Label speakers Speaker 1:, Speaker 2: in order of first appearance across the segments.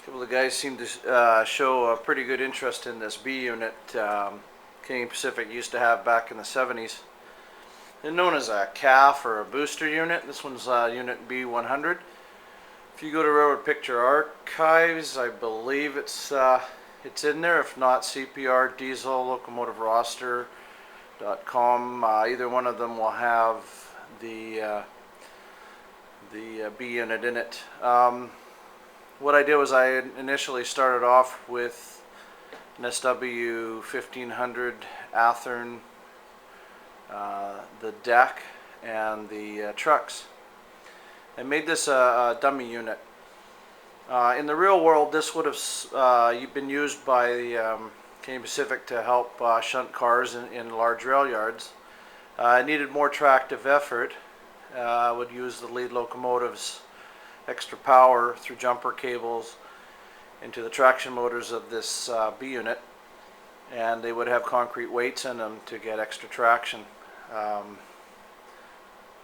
Speaker 1: couple of guys seem to show a pretty good interest in this B unit Canadian Pacific used to have back in the 70s. They're known as a CAF or a booster unit. This one's unit B100. If you go to Railroad Picture Archives, I believe it's in there. If not, CPR Diesel Locomotive Roster.com. Either one of them will have the B unit in it. What I did was I initially started off with an SW 1500 Athearn, the deck and the trucks. I made this a dummy unit. In the real world, this would have been used by the Canadian Pacific to help shunt cars in large rail yards. It needed more tractive effort. Would use the lead locomotive's extra power through jumper cables into the traction motors of this B unit, and they would have concrete weights in them to get extra traction.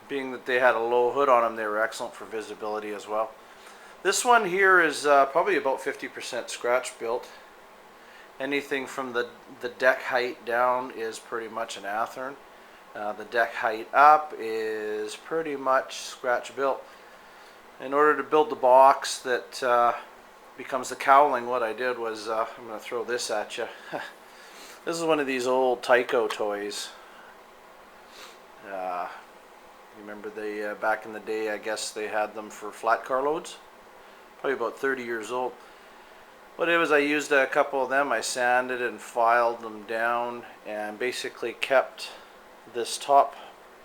Speaker 1: Being that they had a low hood on them, they were excellent for visibility as well. This one here is probably about 50% scratch built. Anything from the deck height down is pretty much an Athearn. The deck height up is pretty much scratch built. In order to build the box that becomes the cowling, what I did was, I'm going to throw this at you. This is one of these old Tyco toys. You remember they, back in the day, I guess they had them for flat car loads. Probably about 30 years old. What it was, I used a couple of them, I sanded and filed them down and basically kept this top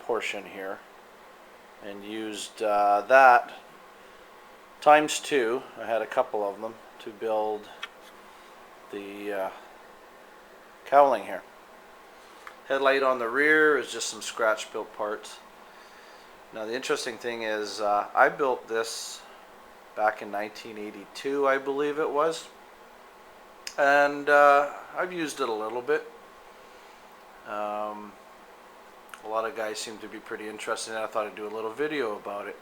Speaker 1: portion here and used that times 2. I had a couple of them to build the cowling here. Headlight on the rear is just some scratch built parts. Now the interesting thing is I built this back in 1982, I believe it was, and I've used it a little bit. A lot of guys seem to be pretty interested in it. I thought I'd do a little video about it.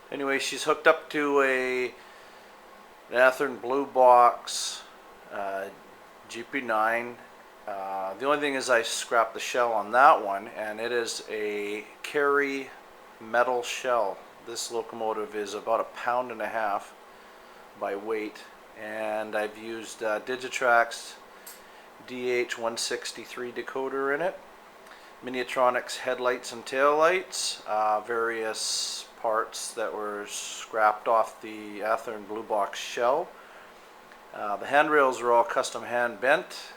Speaker 1: Anyway, she's hooked up to an Athearn Blue Box GP9. The only thing is I scrapped the shell on that one, and it is a carry metal shell. This locomotive is about 1.5 pounds by weight, and I've used Digitrax DH163 decoder in it, Miniatronics headlights and taillights, various parts that were scrapped off the Athearn Blue Box shell. The handrails are all custom hand bent,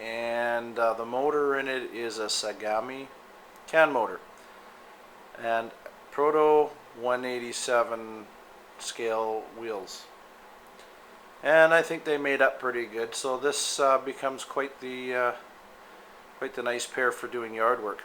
Speaker 1: and the motor in it is a Sagami can motor and Proto 187 scale wheels, and I think they made up pretty good, so this becomes quite the nice pair for doing yard work.